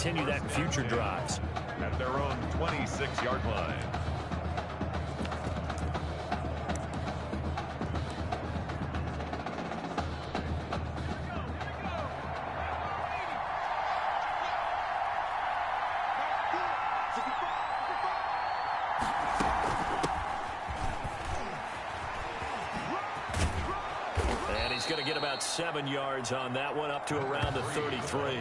continue that in future drives. At their own 26-yard line. Going to get about 7 yards on that one, up to around the 33.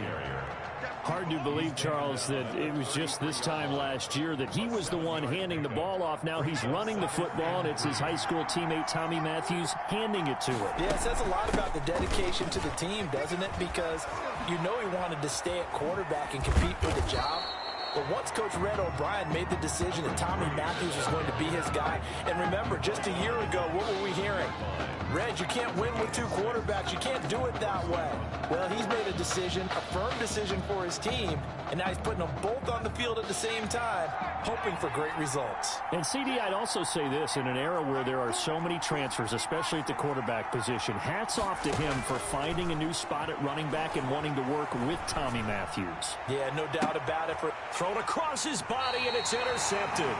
Hard to believe, Charles, that it was just this time last year that he was the one handing the ball off. Now he's running the football, and it's his high school teammate Tommy Matthews handing it to him. Yeah, it says a lot about the dedication to the team, doesn't it? Because you know he wanted to stay at quarterback and compete for the job. But once Coach Red O'Brien made the decision that Tommy Matthews was going to be his guy, and remember, just a year ago, what were we hearing? Red, you can't win with 2 quarterbacks. You can't do it that way. Well, he's made a decision, a firm decision for his team, and now he's putting them both on the field at the same time, hoping for great results. And, CD, I'd also say this, in an era where there are so many transfers, especially at the quarterback position, hats off to him for finding a new spot at running back and wanting to work with Tommy Matthews. Yeah, no doubt about it. Thrown across his body, and it's intercepted.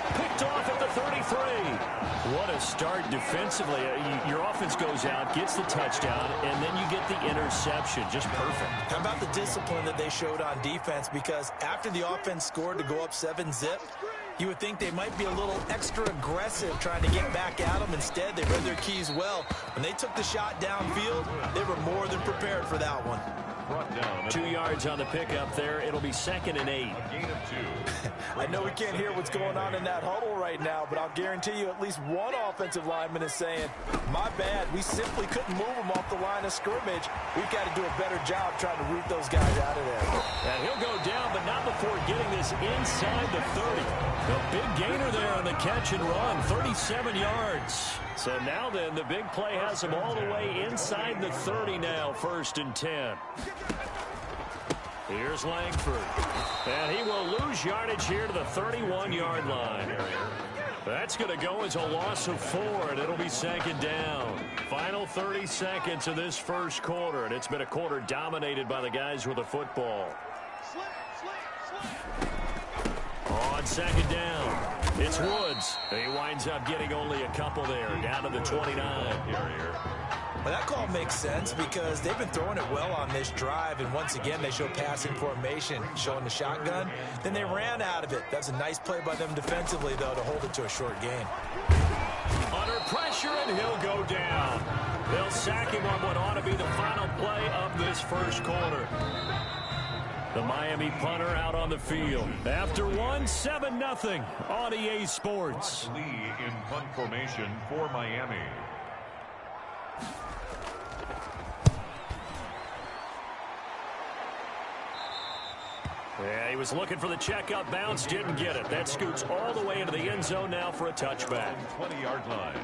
Picked off at the 33. What a start defensively. Your offense goes out, gets the touchdown, and then you get the interception. Just perfect. How about the discipline that they showed on defense? Because after the offense scored to go up 7-zip, you would think they might be a little extra aggressive trying to get back at them. Instead, they read their keys well. When they took the shot downfield, they were more than prepared for that one. 2 yards on the pickup there. It'll be 2nd and 8. A gain of 2. I know we can't hear what's going on in that huddle right now, but I'll guarantee you at least one offensive lineman is saying, my bad, we simply couldn't move them off the line of scrimmage. We've got to do a better job trying to root those guys out of there. And he'll go down, but not before getting this inside the 30. The big gainer there on the catch and run, 37 yards. So now then, the big play has him all the way inside the 30 now, 1st and 10. Here's Langford. And he will lose yardage here to the 31-yard line. That's going to go as a loss of 4, and it'll be 2nd down. Final 30 seconds of this first quarter, and it's been a quarter dominated by the guys with the football. On 2nd down, it's Woods. He winds up getting only a couple there, down to the 29. Well, that call makes sense because they've been throwing it well on this drive, and once again they show passing formation, showing the shotgun. Then they ran out of it. That's a nice play by them defensively, though, to hold it to a short gain. Under pressure, and he'll go down. They'll sack him on what ought to be the final play of this first quarter. The Miami punter out on the field. After 7-0 on EA Sports. Lee in punt formation for Miami. Yeah, he was looking for the checkup bounce, didn't get it. That scoots all the way into the end zone now for a touchback. 20-yard line.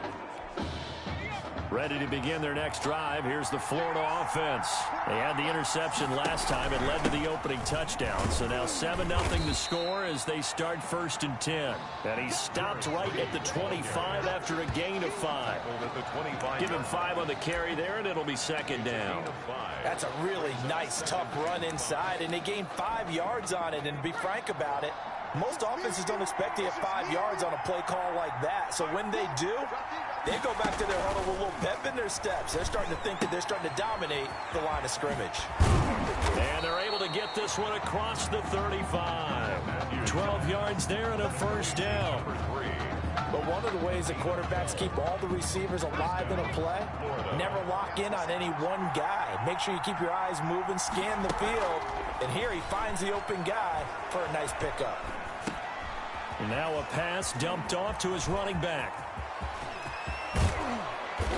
Ready to begin their next drive. Here's the Florida offense. They had the interception last time. It led to the opening touchdown. So now 7-0 the score as they start 1st and 10. And he stopped right at the 25 after a gain of 5. Give him 5 on the carry there, and it'll be 2nd down. That's a really nice, tough run inside, and they gained 5 yards on it. And to be frank about it, most offenses don't expect to get 5 yards on a play call like that. So when they do, they go back to their huddle with a little pep in their steps. They're starting to think that they're starting to dominate the line of scrimmage. And they're able to get this one across the 35. 12 yards there and a 1st down. But one of the ways that quarterbacks keep all the receivers alive in a play, never lock in on any one guy. Make sure you keep your eyes moving, scan the field. And here he finds the open guy for a nice pickup. Now a pass dumped off to his running back.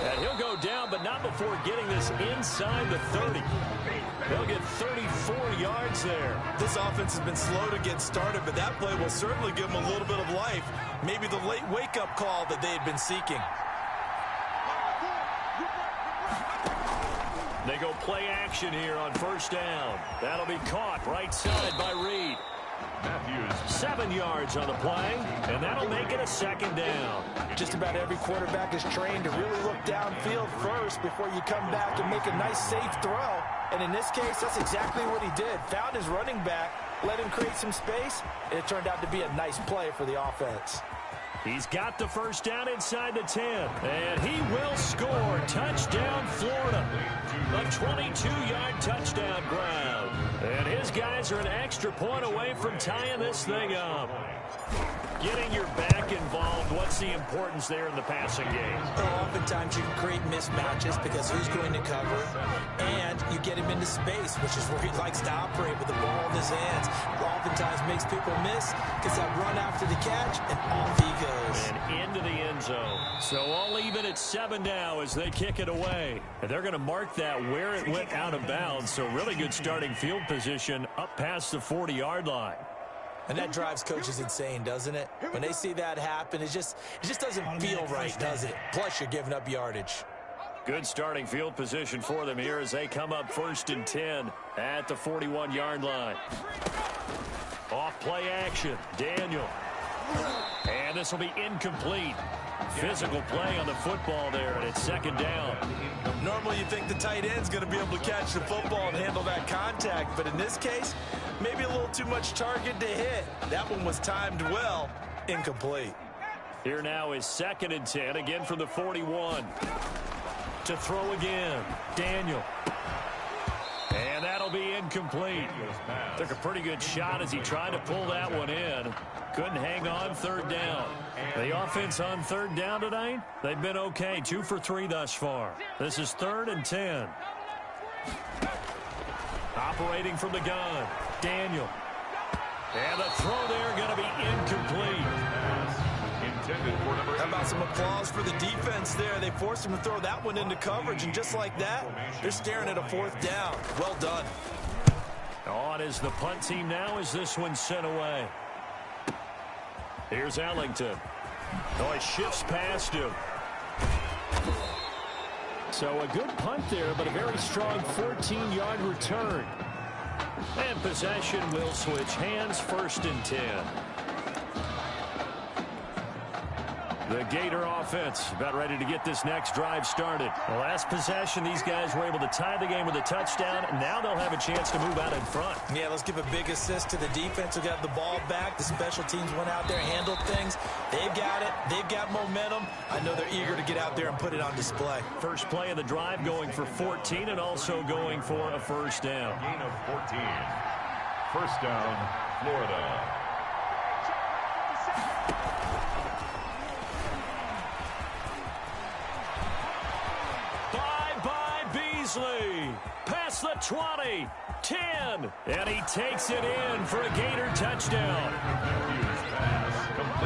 And he'll go down, but not before getting this inside the 30. They'll get 34 yards there. This offense has been slow to get started, but that play will certainly give them a little bit of life. Maybe the late wake-up call that they had been seeking. They go play action here on 1st down. That'll be caught right side by Reed. Matthews. 7 yards on the play, and that'll make it a 2nd down. Just about every quarterback is trained to really look downfield first before you come back and make a nice, safe throw. And in this case, that's exactly what he did. Found his running back, let him create some space, and it turned out to be a nice play for the offense. He's got the first down inside the 10, and he will score. Touchdown, Florida. A 22-yard touchdown grab. And his guys are an extra point away from tying this thing up. Getting your back involved, what's the importance there in the passing game? Well, oftentimes you can create mismatches because who's going to cover, and you get him into space, which is where he likes to operate with the ball in his hands. Oftentimes makes people miss, gets that run after the catch, and off he goes. And into the end zone. So all even at 7 now as they kick it away. And they're going to mark that where it went out of bounds, so really good starting field position up past the 40-yard line. And that drives coaches insane, doesn't it? When they see that happen, it just doesn't feel right, does it? Plus, you're giving up yardage. Good starting field position for them here as they come up 1st and 10 at the 41-yard line. Off play action, Daniel. And this will be incomplete. Physical play on the football there, and it's 2nd down. Normally you think the tight end's going to be able to catch the football and handle that contact, but in this case, maybe a little too much target to hit. That one was timed well. Incomplete. Here now is 2nd and 10, again from the 41. To throw again, Daniel. And that'll be incomplete. Took a pretty good shot as he tried to pull that one in. Couldn't hang on 3rd down. The offense on 3rd down tonight, they've been okay. 2 for 3 thus far. This is 3rd and 10. Operating from the gun, Daniel. And the throw there going to be incomplete. How about some applause for the defense there? They forced him to throw that one into coverage, and just like that, they're staring at a 4th down. Well done. On is the punt team now as this one's sent away. Here's Ellington. Oh, he shifts past him. So a good punt there, but a very strong 14-yard return. And possession will switch hands, 1st and 10. The Gator offense about ready to get this next drive started. The last possession, these guys were able to tie the game with a touchdown, and now they'll have a chance to move out in front. Yeah, let's give a big assist to the defense who got the ball back. The special teams went out there, handled things. They've got it. They've got momentum. I know they're eager to get out there and put it on display. First play of the drive going for 14 and also going for a 1st down. Gain of 14. 1st down, Florida. Past the 20, 10, and he takes it in for a Gator touchdown.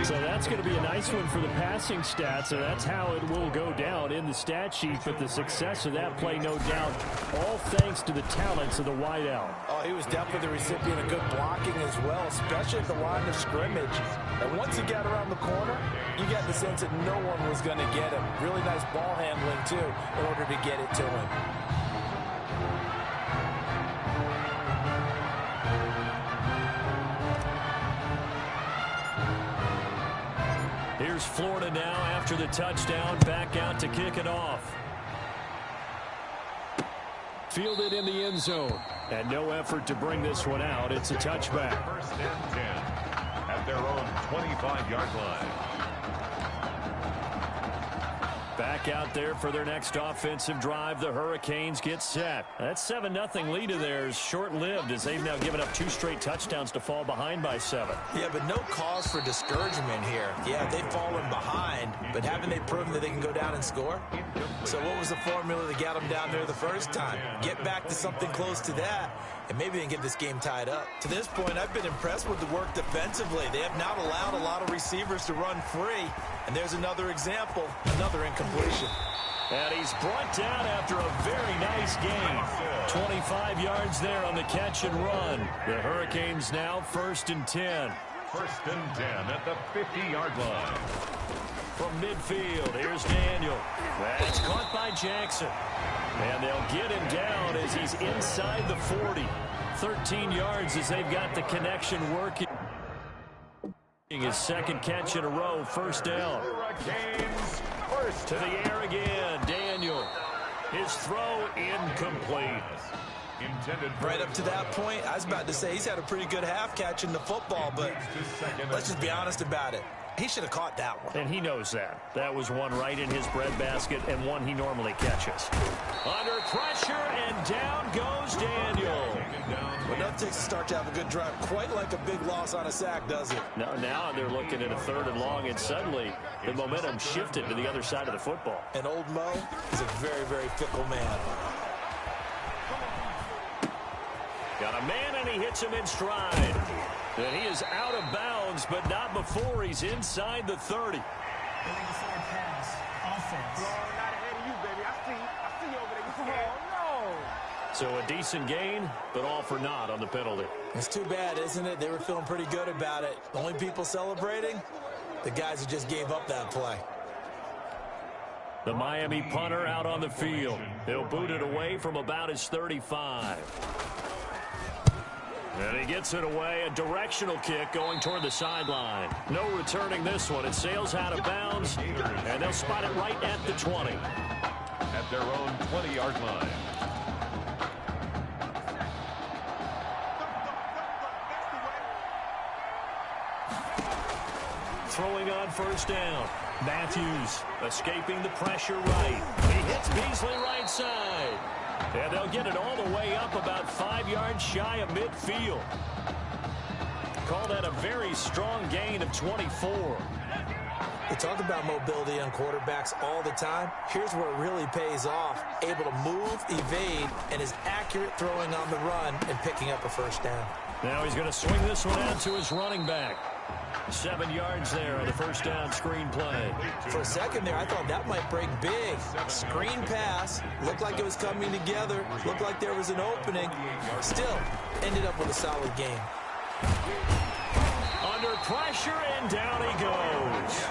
So that's going to be a nice one for the passing stats, so that's how it will go down in the stat sheet. But the success of that play, no doubt, all thanks to the talents of the wideout. Oh, he was definitely the recipient of good blocking as well, especially at the line of scrimmage. And once he got around the corner, you got the sense that no one was going to get him. Really nice ball handling, too, in order to get it to him. Here's Florida now after the touchdown, back out to kick it off. Fielded in the end zone. And no effort to bring this one out. It's a touchback. 1st and 10 at their own 25-yard line. Back out there for their next offensive drive. The Hurricanes get set. That 7-0 lead of theirs short-lived as they've now given up 2 straight touchdowns to fall behind by 7. Yeah, but no cause for discouragement here. Yeah, they've fallen behind, but haven't they proven that they can go down and score? So what was the formula that got them down there the first time? Get back to something close to that, and maybe they can get this game tied up. To this point, I've been impressed with the work defensively. They have not allowed a lot of receivers to run free, and there's another example, another incompletion. And he's brought down after a very nice game. 25 yards there on the catch and run. The Hurricanes now 1st and 10. 1st and 10 at the 50-yard line. From midfield, here's Daniel. That's caught by Jackson. And they'll get him down as he's inside the 40. 13 yards as they've got the connection working. His 2nd catch in a row, 1st down. Hurricanes To the air again, Daniel. His throw incomplete. Right up to that point, I was about to say he's had a pretty good half catching the football, but let's just be honest about it. He should have caught that one. And he knows that. That was one right in his breadbasket and one he normally catches. Under pressure, and down goes Daniel. Well, nothing takes a start to have a good drive. Quite like a big loss on a sack, does it? Now they're looking at a 3rd and long, and suddenly the momentum shifted to the other side of the football. And old Mo is a very, very fickle man. Got a man, and he hits him in stride. And he is out of bounds, but not before he's inside the 30. So a decent gain, but all for naught on the penalty. It's too bad, isn't it? They were feeling pretty good about it. The only people celebrating, the guys who just gave up that play. The Miami punter out on the field. He'll boot it away from about his 35. And he gets it away, a directional kick going toward the sideline. No returning this one. It sails out of bounds, and they'll spot it right at the 20. At their own 20-yard line. Throwing on 1st down. Matthews escaping the pressure right. He hits Beasley right side. And they'll get it all the way up about 5 yards shy of midfield. Call that a very strong gain of 24. We talk about mobility on quarterbacks all the time. Here's where it really pays off. Able to move, evade, and is accurate throwing on the run and picking up a 1st down. Now he's going to swing this one out to his running back. 7 yards there on the 1st down screen play. For a second there, I thought that might break big. Screen pass. Looked like it was coming together. Looked like there was an opening. Still, ended up with a solid game. Under pressure, and down he goes.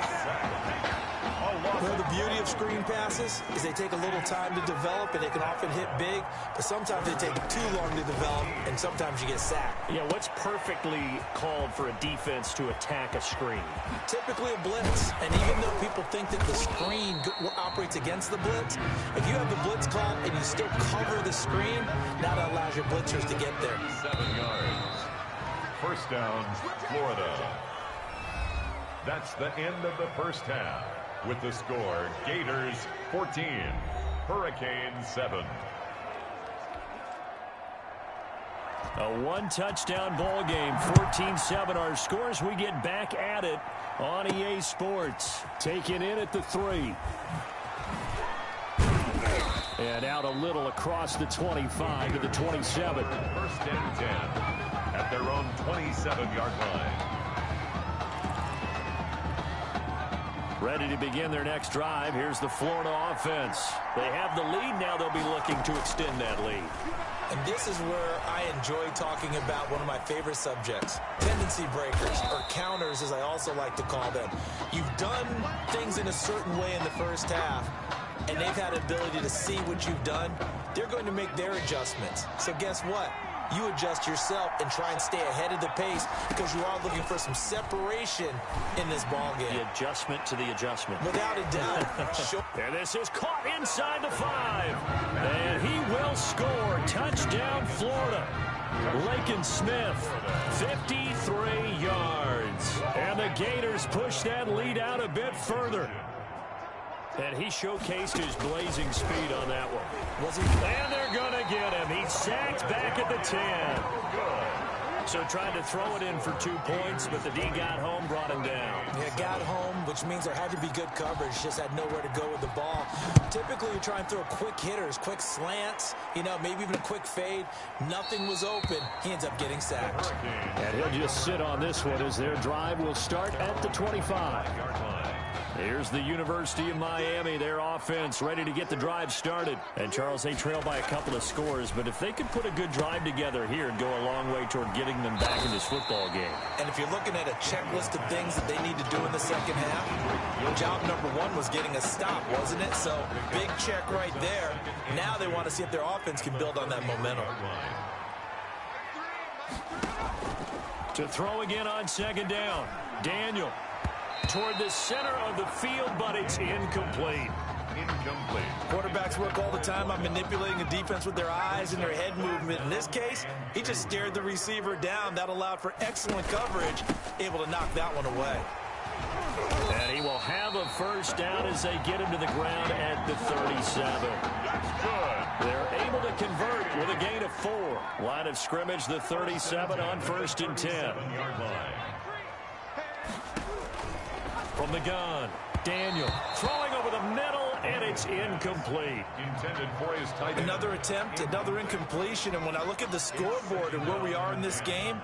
Well, the beauty of screen passes is they take a little time to develop, and they can often hit big, but sometimes they take too long to develop, and sometimes you get sacked. Yeah, what's perfectly called for a defense to attack a screen? Typically a blitz, and even though people think that the screen operates against the blitz, if you have the blitz called and you still cover the screen, now that allows your blitzers to get there. 7 yards. 1st down, Florida. That's the end of the 1st half. With the score, Gators 14, Hurricanes 7. A one-touchdown ball game, 14-7 our scores. We get back at it on EA Sports. Taken in at the 3. And out a little across the 25 to the 27. 1st and 10 at their own 27-yard line. Ready to begin their next drive. Here's the Florida offense. They have the lead. Now they'll be looking to extend that lead. And this is where I enjoy talking about one of my favorite subjects, tendency breakers, or counters as I also like to call them. You've done things in a certain way in the 1st half, and they've had the ability to see what you've done. They're going to make their adjustments. So guess what? You adjust yourself and try and stay ahead of the pace because you are looking for some separation in this ball game. The adjustment to the adjustment. Without a doubt. Sure. And this is caught inside the 5. And he will score. Touchdown, Florida. Lakin Smith, 53 yards. And the Gators push that lead out a bit further. And he showcased his blazing speed on that one. Was he? And they're going to get him. He's sacked back at the 10. So tried to throw it in for 2 points, but the D got home, brought him down. Yeah, got home, which means there had to be good coverage. Just had nowhere to go with the ball. Typically, you try and throw quick hitters, quick slants, maybe even a quick fade. Nothing was open. He ends up getting sacked. And he'll just sit on this one as their drive will start at the 25. Here's the University of Miami, their offense ready to get the drive started. And Charles, they trail by a couple of scores, but if they could put a good drive together here, it'd go a long way toward getting them back in this football game. And if you're looking at a checklist of things that they need to do in the 2nd half, job number 1 was getting a stop, wasn't it? So big check right there. Now they want to see if their offense can build on that momentum. To throw again on 2nd down. Daniel toward the center of the field, but it's incomplete. incomplete. Quarterbacks work all the time on manipulating the defense with their eyes and their head movement. In this case, he just stared the receiver down. That allowed for excellent coverage, able to knock that one away. And he will have a first down as they get him to the ground at the 37. That's good. They're able to convert with a gain of 4. Line of scrimmage, the 37 on 1st and 10. 7-yard line. From the gun, Daniel throwing over the middle, and it's incomplete. Intended for his tight end. Another attempt, another incompletion, and when I look at the scoreboard and where we are in this game,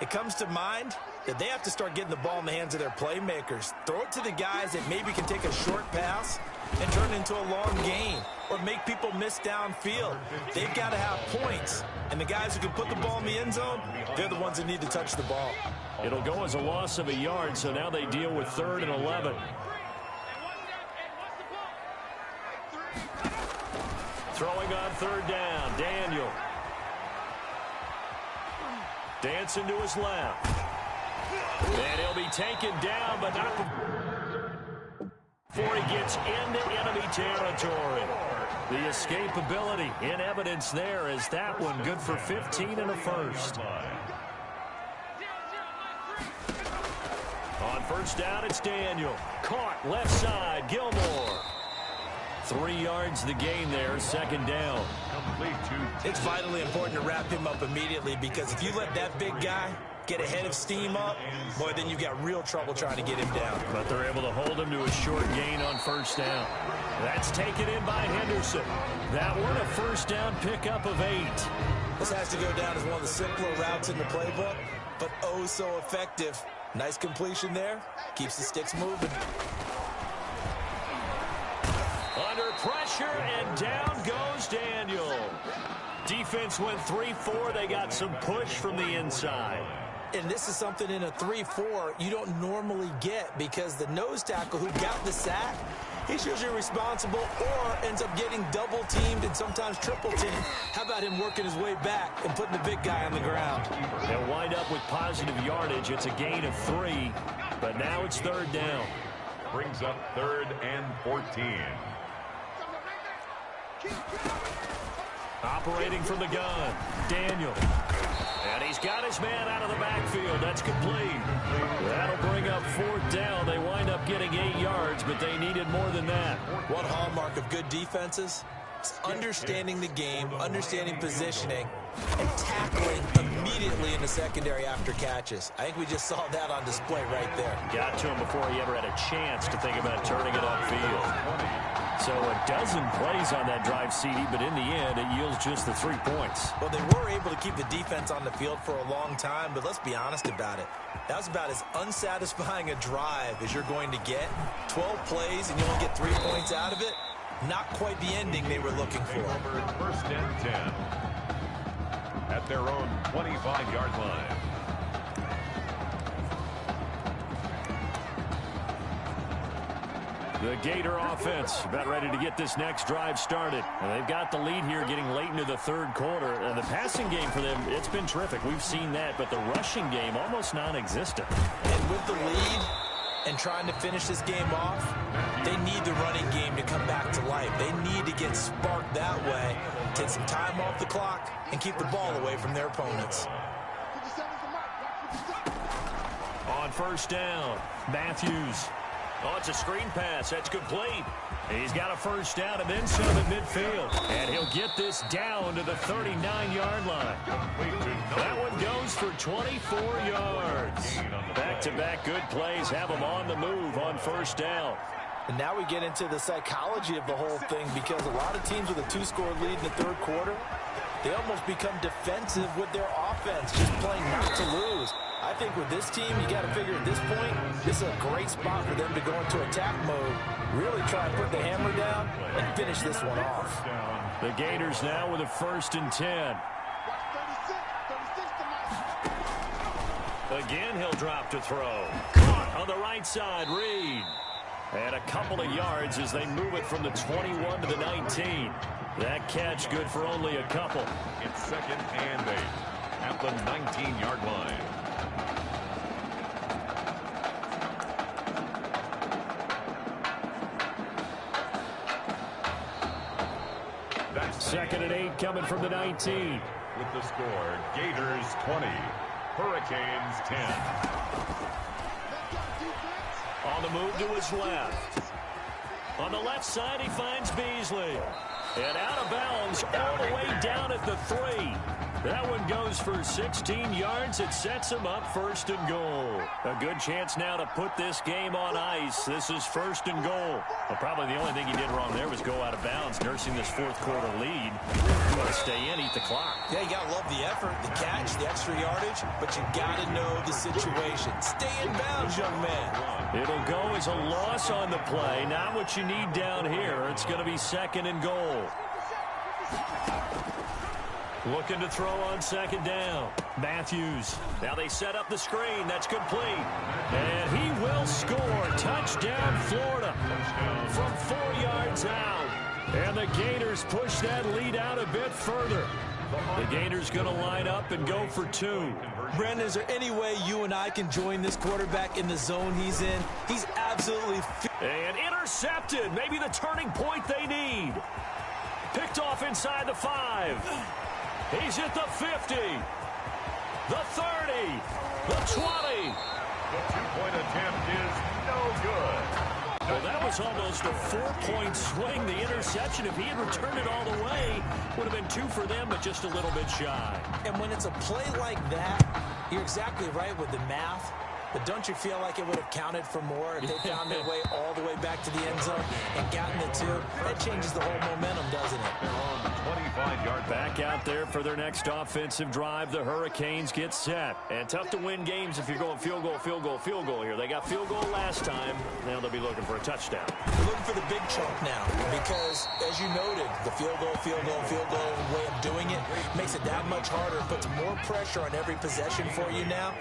it comes to mind that they have to start getting the ball in the hands of their playmakers. Throw it to the guys that maybe can take a short pass and turn it into a long gain or make people miss downfield. They've got to have points, and the guys who can put the ball in the end zone, they're the ones that need to touch the ball. It'll go as a loss of a yard, so now they deal with 3rd and 11. Throwing on 3rd down, Daniel. Dancing to his left. And he'll be taken down, but not before he gets into enemy territory. The escapability in evidence there as that one good for 15 and a first. On 1st down, it's Daniel. Caught left side, Gilmore. 3 yards the gain there, 2nd down. Complete to. It's vitally important to wrap him up immediately because if you let that big guy get a head of steam up, boy, then you've got real trouble trying to get him down. But they're able to hold him to a short gain on 1st down. That's taken in by Henderson. That one a 1st down pickup of 8. This has to go down as one of the simpler routes in the playbook, but oh so effective. Nice completion there. Keeps the sticks moving. Under pressure, and down goes Daniel. Defense went 3-4. They got some push from the inside. And this is something in a 3-4 you don't normally get because the nose tackle who got the sack, he's usually responsible or ends up getting double-teamed and sometimes triple-teamed. How about him working his way back and putting the big guy on the ground? They'll wind up with positive yardage. It's a gain of 3, but now it's 3rd down. Brings up 3rd and 14. Operating from the gun, Daniel. And he's got his man out of the backfield. That's complete. That'll bring up 4th down. They wind up getting 8 yards, but they needed more than that. One hallmark of good defenses is understanding the game, understanding positioning, and tackling immediately in the secondary after catches. I think we just saw that on display right there. Got to him before he ever had a chance to think about turning it upfield. So a dozen plays on that drive, CD, but in the end, it yields just the 3 points. Well, they were able to keep the defense on the field for a long time, but let's be honest about it. That was about as unsatisfying a drive as you're going to get. 12 plays and you only get 3 points out of it. Not quite the ending they were looking for. Over 1st and 10 at their own 25-yard line. The Gator offense about ready to get this next drive started. And they've got the lead here getting late into the 3rd quarter. And the passing game for them, it's been terrific. We've seen that, but the rushing game almost non-existent. And with the lead and trying to finish this game off, they need the running game to come back to life. They need to get sparked that way, take some time off the clock, and keep the ball away from their opponents. On 1st down, Matthews. Oh, it's a screen pass. That's complete. He's got a 1st down and then some at midfield. And he'll get this down to the 39-yard line. That one goes for 24 yards. Back-to-back good plays have him on the move on 1st down. And now we get into the psychology of the whole thing because a lot of teams with a 2-score lead in the 3rd quarter, they almost become defensive with their offense, just playing not to lose. I think with this team, you got to figure at this point, this is a great spot for them to go into attack mode, really try and put the hammer down and finish this one off. The Gators now with a 1st and 10. Again, he'll drop to throw. Caught on the right side, Reed. And a couple of yards as they move it from the 21 to the 19. That catch good for only a couple. It's 2nd and 8 at the 19-yard line. 2nd and 8 coming from the 19. With the score, Gators 20, Hurricanes 10. On the move to his left. On the left side, he finds Beasley. And out of bounds all the way down at the 3. That one goes for 16 yards. It sets him up 1st and goal. A good chance now to put this game on ice. This is 1st and goal. Well, probably the only thing he did wrong there was go out of bounds, nursing this 4th quarter lead. You want to stay in, eat the clock. Yeah, you got to love the effort, the catch, the extra yardage, but you got to know the situation. Stay in bounds, young man. It'll go as a loss on the play. Not what you need down here. It's going to be 2nd and goal. Looking to throw on 2nd down. Matthews. Now they set up the screen. That's complete. And he will score. Touchdown, Florida. From 4 yards out. And the Gators push that lead out a bit further. The Gators going to line up and go for 2. Brandon, is there any way you and I can join this quarterback in the zone he's in? He's absolutely... And intercepted. Maybe the turning point they need. Picked off inside the 5. He's at the 50, the 30, the 20. The 2-point attempt is no good. Well, that was almost a 4-point swing. The interception, if he had returned it all the way, would have been 2 for them, but just a little bit shy. And when it's a play like that, you're exactly right with the math. But don't you feel like it would have counted for more if they found their way all the way back to the end zone and gotten the 2? That changes the whole momentum, doesn't it? They're on the 25-yard back out there for their next offensive drive. The Hurricanes get set. And tough to win games if you're going field goal, field goal, field goal here. They got field goal last time. Now they'll be looking for a touchdown. They're looking for the big chunk now because, as you noted, the field goal, field goal, field goal way of doing it makes it that much harder, puts more pressure on every possession for you now.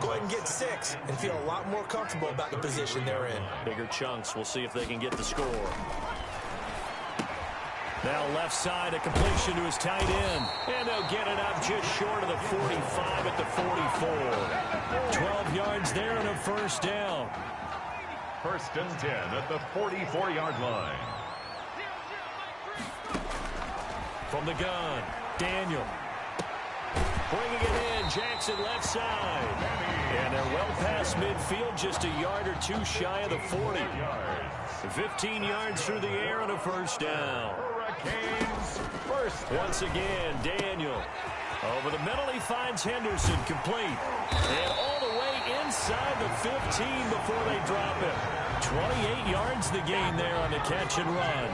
Go ahead and get 6. And feel a lot more comfortable about the position they're in. Bigger chunks. We'll see if they can get the score. Now left side, a completion to his tight end. And they'll get it up just short of the 45 at the 44. 12 yards there and a 1st down. 1st and 10 at the 44-yard line. From the gun, Daniel. Bringing it in, Jackson left side. And they're well past midfield, just a yard or 2 shy of the 40. 15 yards through the air and a 1st down. Hurricanes first. Once again, Daniel. Over the middle, he finds Henderson, complete. And all the way inside the 15 before they drop it. 28 yards the gain there on the catch and run.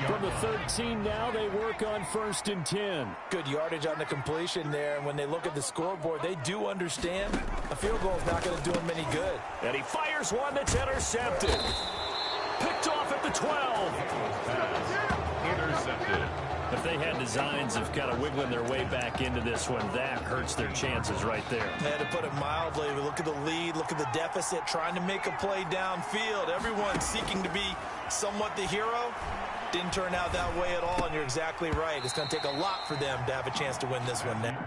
From the 13 now, they work on 1st and 10. Good yardage on the completion there. And when they look at the scoreboard, they do understand a field goal is not going to do them any good. And he fires one that's intercepted. Picked off at the 12. Intercepted. If they had designs of kind of wiggling their way back into this one, that hurts their chances right there. They had to put it mildly. Look at the lead, look at the deficit, trying to make a play downfield. Everyone seeking to be somewhat the hero. Didn't turn out that way at all, and you're exactly right. It's going to take a lot for them to have a chance to win this one now.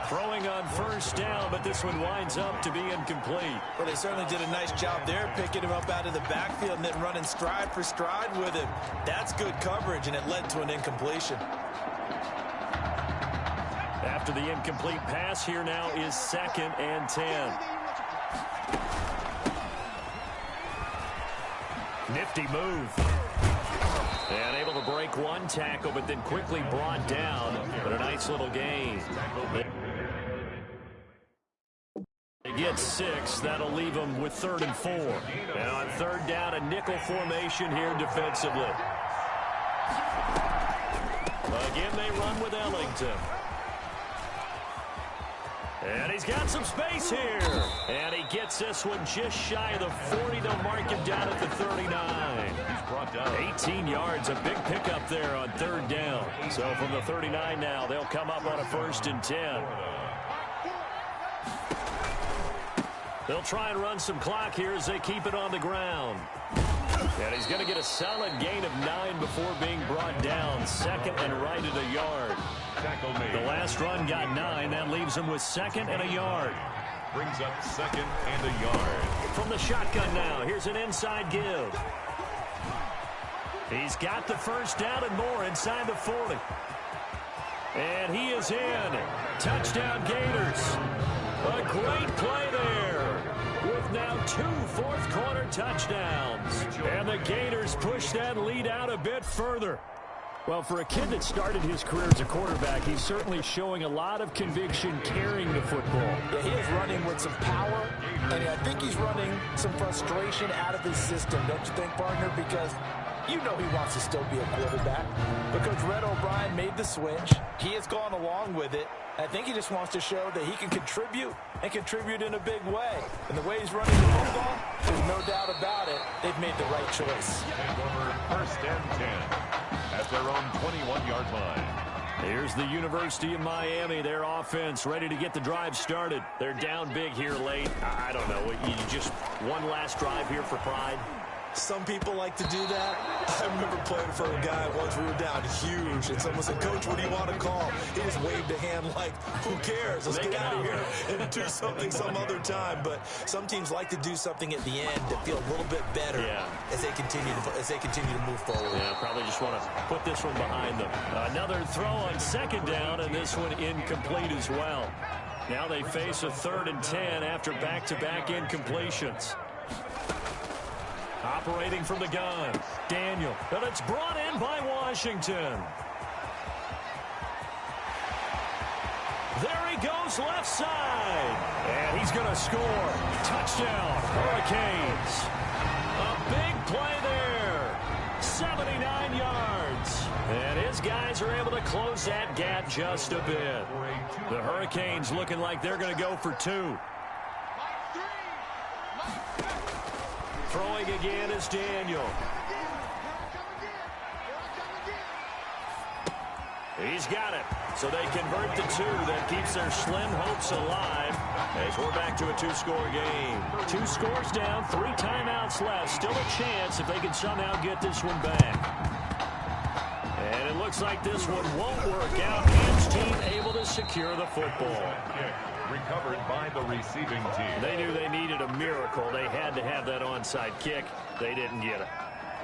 Throwing on 1st down, but this one winds up to be incomplete. Well, they certainly did a nice job there, picking him up out of the backfield and then running stride for stride with him. That's good coverage, and it led to an incompletion. After the incomplete pass, here now is 2nd and 10. Nifty move. And able to break one tackle, but then quickly brought down. But a nice little gain. They get 6. That'll leave them with 3rd and 4. And on 3rd down, a nickel formation here defensively. Again, they run with Ellington. And he's got some space here. And he gets this one just shy of the 40. They'll mark him down at the 39. He's brought down 18 yards, a big pickup there on 3rd down. So from the 39 now, they'll come up on a 1st and 10. They'll try and run some clock here as they keep it on the ground. And he's going to get a solid gain of 9 before being brought down. 2nd and right at a yard. The last run got 9. That leaves him with 2nd and a yard. Brings up 2nd and a yard. From the shotgun now, here's an inside give. He's got the first down and more inside the 40. And he is in. Touchdown Gators. A great play there with now 2 fourth-quarter touchdowns. And the Gators push that lead out a bit further. Well, for a kid that started his career as a quarterback, he's certainly showing a lot of conviction carrying the football. Yeah, he is running with some power, and I think he's running some frustration out of his system, don't you think, partner? Because you know he wants to still be a quarterback. But Coach Red O'Brien made the switch. He has gone along with it. I think he just wants to show that he can contribute and contribute in a big way. And the way he's running the football, there's no doubt about it. They've made the right choice. And over 1st and 10 at their own 21-yard line. Here's the University of Miami, their offense ready to get the drive started. They're down big here late. I don't know. You just one last drive here for pride. Some people like to do that. I remember playing for a guy once we were down huge, and someone said, "Coach, what do you want to call?" He just waved a hand like, "Who cares? Let's get out of here and do something some other time." But some teams like to do something at the end to feel a little bit better as they continue to move forward. Yeah, probably just want to put this one behind them. Another throw on 2nd down, and this one incomplete as well. Now they face a 3rd and 10 after back-to-back incompletions. Operating from the gun, Daniel. And it's brought in by Washington. There he goes left side. And he's going to score. Touchdown, Hurricanes. A big play there. 79 yards. And his guys are able to close that gap just a bit. The Hurricanes looking like they're going to go for 2. Throwing again is Daniel. He's got it. So they convert to 2. That keeps their slim hopes alive as we're back to a 2-score game. 2 scores down, 3 timeouts left. Still a chance if they can somehow get this one back. And it looks like this one won't work out. Ham's team able to secure the football. Recovered by the receiving team. They knew they needed a miracle. They had to have that onside kick. They didn't get it.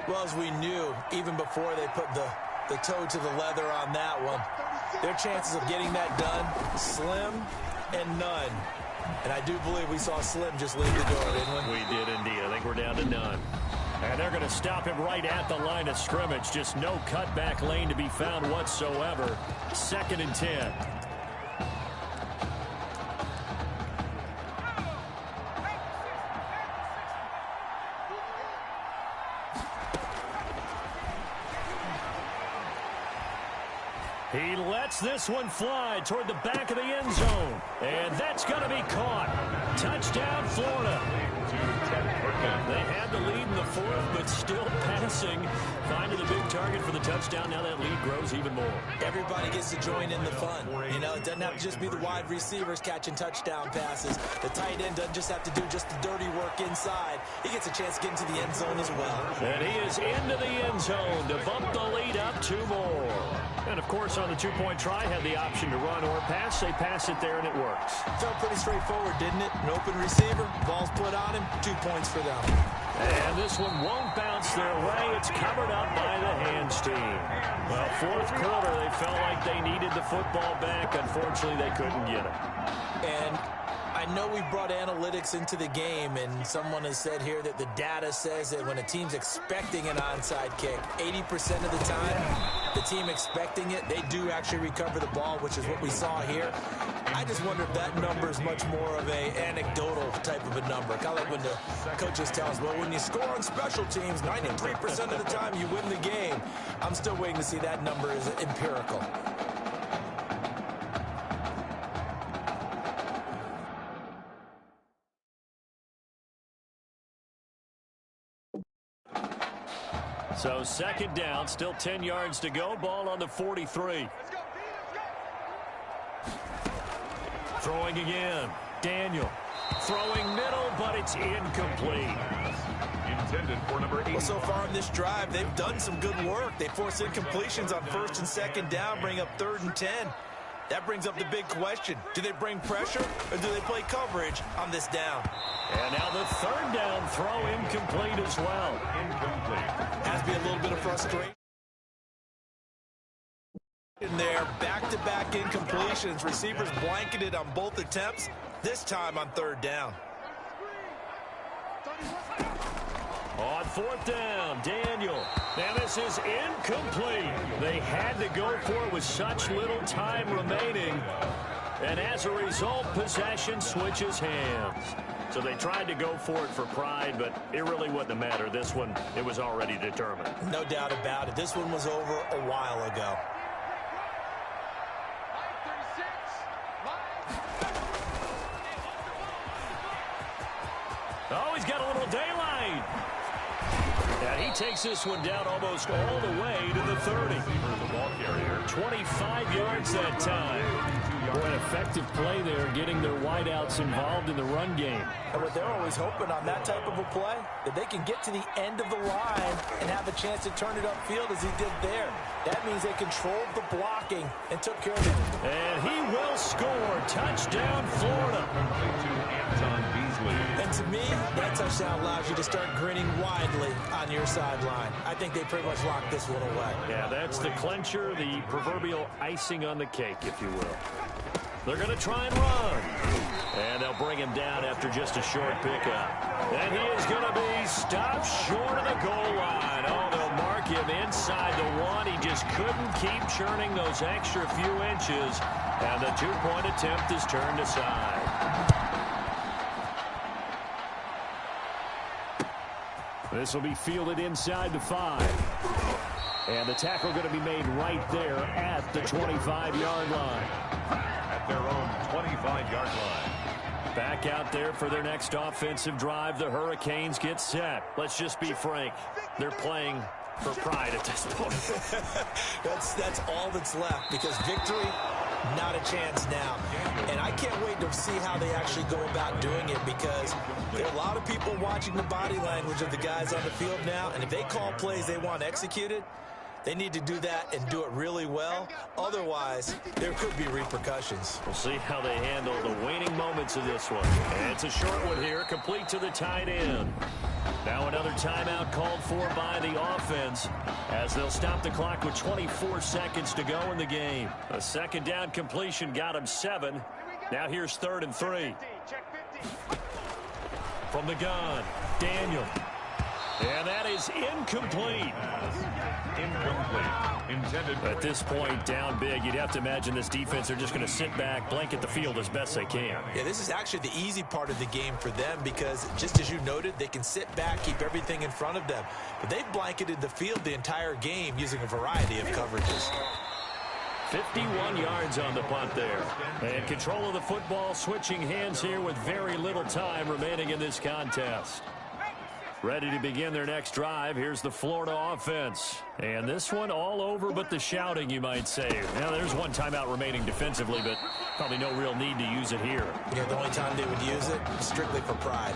Well, as we knew, even before they put the toe to the leather on that one, their chances of getting that done, slim and none. And I do believe we saw Slim just leave the door, didn't we? We did indeed. I think we're down to none. And they're going to stop him right at the line of scrimmage. Just no cutback lane to be found whatsoever. 2nd and 10. He lets this one fly toward the back of the end zone. And that's going to be caught. Touchdown, Florida. They had the lead in the 4th, but still passing. Finding the big target for the touchdown. Now that lead grows even more. Everybody gets to join in the fun. You know, it doesn't have to just be the wide receivers catching touchdown passes. The tight end doesn't just have to do just the dirty work inside. He gets a chance to get into the end zone as well. And he is into the end zone to bump the lead up 2 more. And, of course, on the 2-point try, had the option to run or pass. They pass it there, and it works. Felt pretty straightforward, didn't it? An open receiver, ball's put on him, 2 points for them. And this one won't bounce their way. It's covered up by the hands team. Well, 4th quarter, they felt like they needed the football back. Unfortunately, they couldn't get it. And I know we brought analytics into the game, and someone has said here that the data says that when a team's expecting an onside kick, 80% of the time, the team expecting it, they do actually recover the ball, which is what we saw here. I just wonder if that number is much more of a anecdotal type of a number. Kind of like when the coaches tell us, well, when you score on special teams, 93% of the time you win the game. I'm still waiting to see that number is empirical. So 2nd down, still 10 yards to go. Ball on the 43. Throwing again. Daniel. Throwing middle, but it's incomplete. Intended for number 8. Well, so far in this drive, they've done some good work. They force incompletions on 1st and 2nd down, bring up 3rd and 10. That brings up the big question. Do they bring pressure or do they play coverage on this down? And now the third down throw incomplete as well. Incomplete. Has to be a little bit of frustration in there. Back-to-back incompletions. Receivers blanketed on both attempts, this time on third down. On fourth down, Daniel. And this is incomplete. They had to go for it with such little time remaining. And as a result, possession switches hands. So they tried to go for it for pride, but it really wouldn't matter. This one, it was already determined. No doubt about it. This one was over a while ago. Oh, he's got a little daylight. And he takes this one down almost all the way to the 30. For the ball carrier. 25 yards that time. Boy, an effective play there, getting their wideouts involved in the run game. And what they're always hoping on that type of a play, that they can get to the end of the line and have a chance to turn it upfield as he did there. That means they controlled the blocking and took care of it. And he will score. Touchdown, Florida. To Anton Beasley. And to me, that touchdown allows you to start grinning widely on your sideline. I think they pretty much locked this one away. Yeah, that's the clincher, the proverbial icing on the cake, if you will. They're going to try and run. And they'll bring him down after just a short pickup. And he is going to be stopped short of the goal line. Oh, they'll mark him inside the one. He just couldn't keep churning those extra few inches. And the two-point attempt is turned aside. This will be fielded inside the 5. And the tackle going to be made right there at the 25-yard line. At their own 25-yard line. Back out there for their next offensive drive. The Hurricanes get set. Let's just be frank. They're playing for pride at this point. That's all that's left, because victory, not a chance now. And I can't wait to see how they actually go about doing it, because there are a lot of people watching the body language of the guys on the field now, and if they call plays they want executed, they need to do that and do it really well. Otherwise, there could be repercussions. We'll see how they handle the waning moments of this one. And it's a short one here, complete to the tight end. Now another timeout called for by the offense, as they'll stop the clock with 24 seconds to go in the game. A second down completion got him 7. Now here's 3rd and 3. From the gun, Daniel. And that is incomplete. Incomplete. Intended. At this point, down big, you'd have to imagine this defense are just going to sit back, blanket the field as best they can. Yeah, this is actually the easy part of the game for them, because just as you noted, they can sit back, keep everything in front of them. But they've blanketed the field the entire game using a variety of coverages. 51 yards on the punt there. And control of the football, switching hands here with very little time remaining in this contest. Ready to begin their next drive. Here's the Florida offense. And this one all over but the shouting, you might say. Now, there's one timeout remaining defensively, but probably no real need to use it here. Yeah, the only time they would use it is strictly for pride.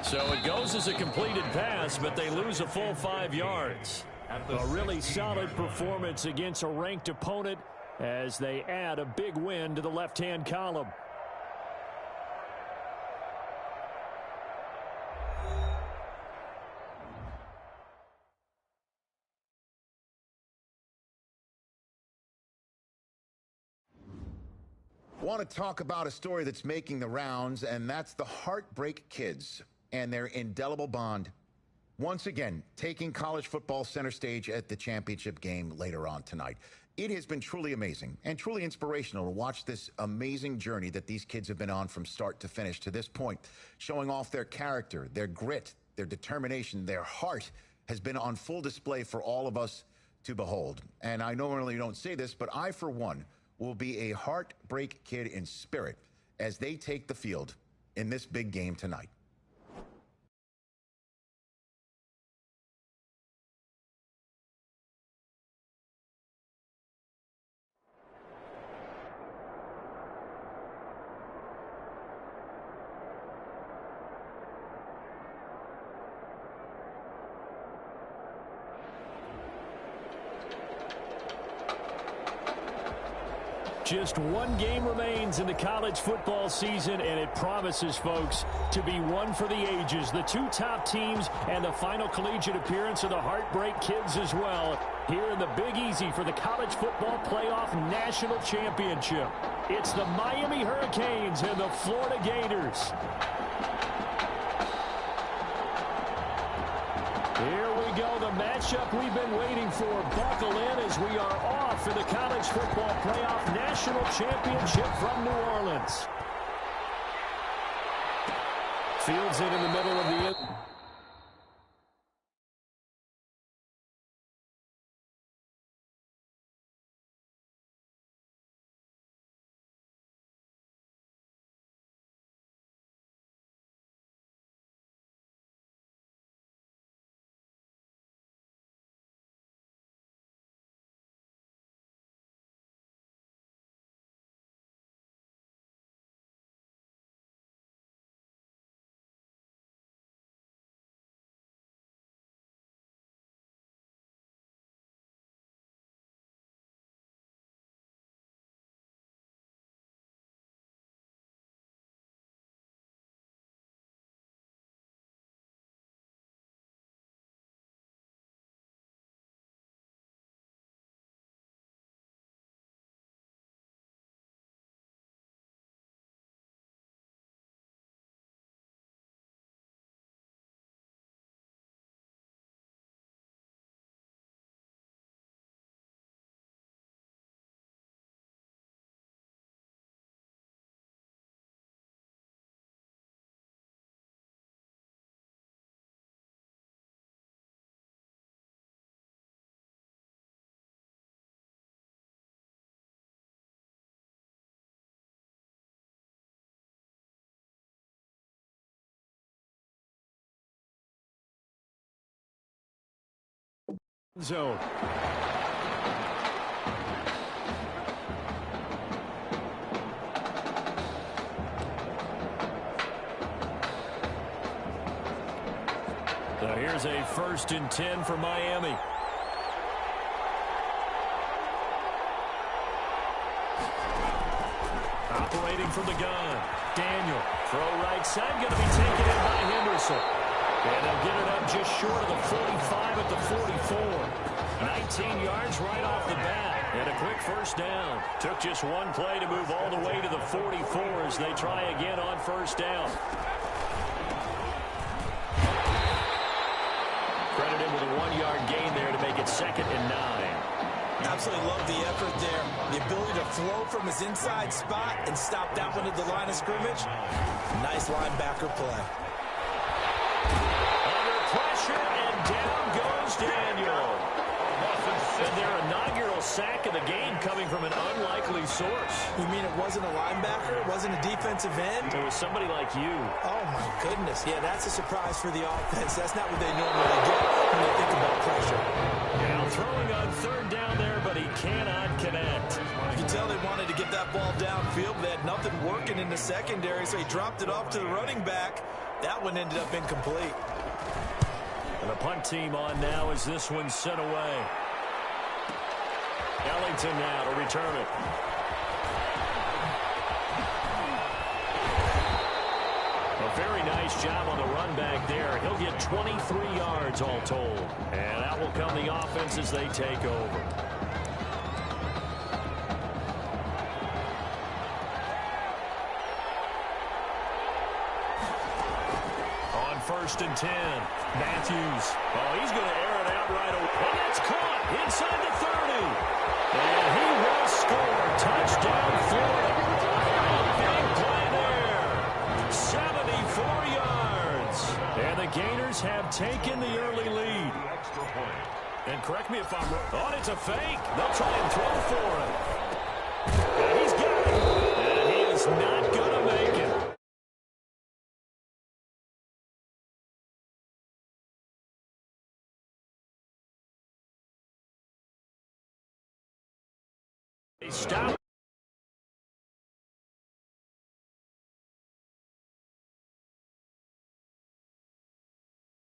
So it goes as a completed pass, but they lose a full 5 yards. A really solid performance against a ranked opponent as they add a big win to the left-hand column. Want to talk about a story that's making the rounds, and that's the Heartbreak Kids and their indelible bond. Once again, taking college football center stage at the championship game later on tonight. It has been truly amazing and truly inspirational to watch this amazing journey that these kids have been on from start to finish to this point, showing off their character, their grit, their determination, their heart has been on full display for all of us to behold. And I normally don't say this, but I, for one, will be a Heartbreak Kid in spirit as they take the field in this big game tonight. Just one game remains in the college football season, and it promises, folks, to be one for the ages. The two top teams and the final collegiate appearance of the Heartbreak Kids as well here in the Big Easy for the College Football Playoff National Championship. It's the Miami Hurricanes and the Florida Gators. Here we go, the matchup we've been waiting for. Buckle in as we are off for the College Football Playoff National Championship from New Orleans. Fields it in the middle of the... zone. So here's a 1st and 10 for Miami. Operating from the gun. Daniel. Throw right side. Going to be taken in by Henderson. And they'll get it up just short of the 45 at the 44. 19 yards right off the bat. And a quick 1st down. Took just one play to move all the way to the 44 as they try again on 1st down. Credited with a 1-yard gain there to make it 2nd and 9. Absolutely love the effort there. The ability to flow from his inside spot and stop that one at the line of scrimmage. Nice linebacker play. Under pressure, and down goes Daniel. And their inaugural sack of the game coming from an unlikely source. You mean it wasn't a linebacker? It wasn't a defensive end? It was somebody like you. Oh, my goodness. Yeah, that's a surprise for the offense. That's not what they normally get when they think about pressure. Now throwing on 3rd down there, but he cannot connect. You can tell they wanted to get that ball downfield. They had nothing working in the secondary, so he dropped it off to the running back. That one ended up incomplete. And the punt team on now as this one's sent away. Ellington now to return it. A very nice job on the run back there. He'll get 23 yards all told. And that will come the offense as they take over. On 1st and 10, Matthews. Oh, he's going to air it out right away. And it's caught inside the 30. And he will score. Touchdown, Florida. Big play there. 74 yards. And the Gators have taken the early lead. And correct me if I'm wrong. Oh, it's a fake. They'll try and throw for it. And he's got it. And he is not going to make it. Stop.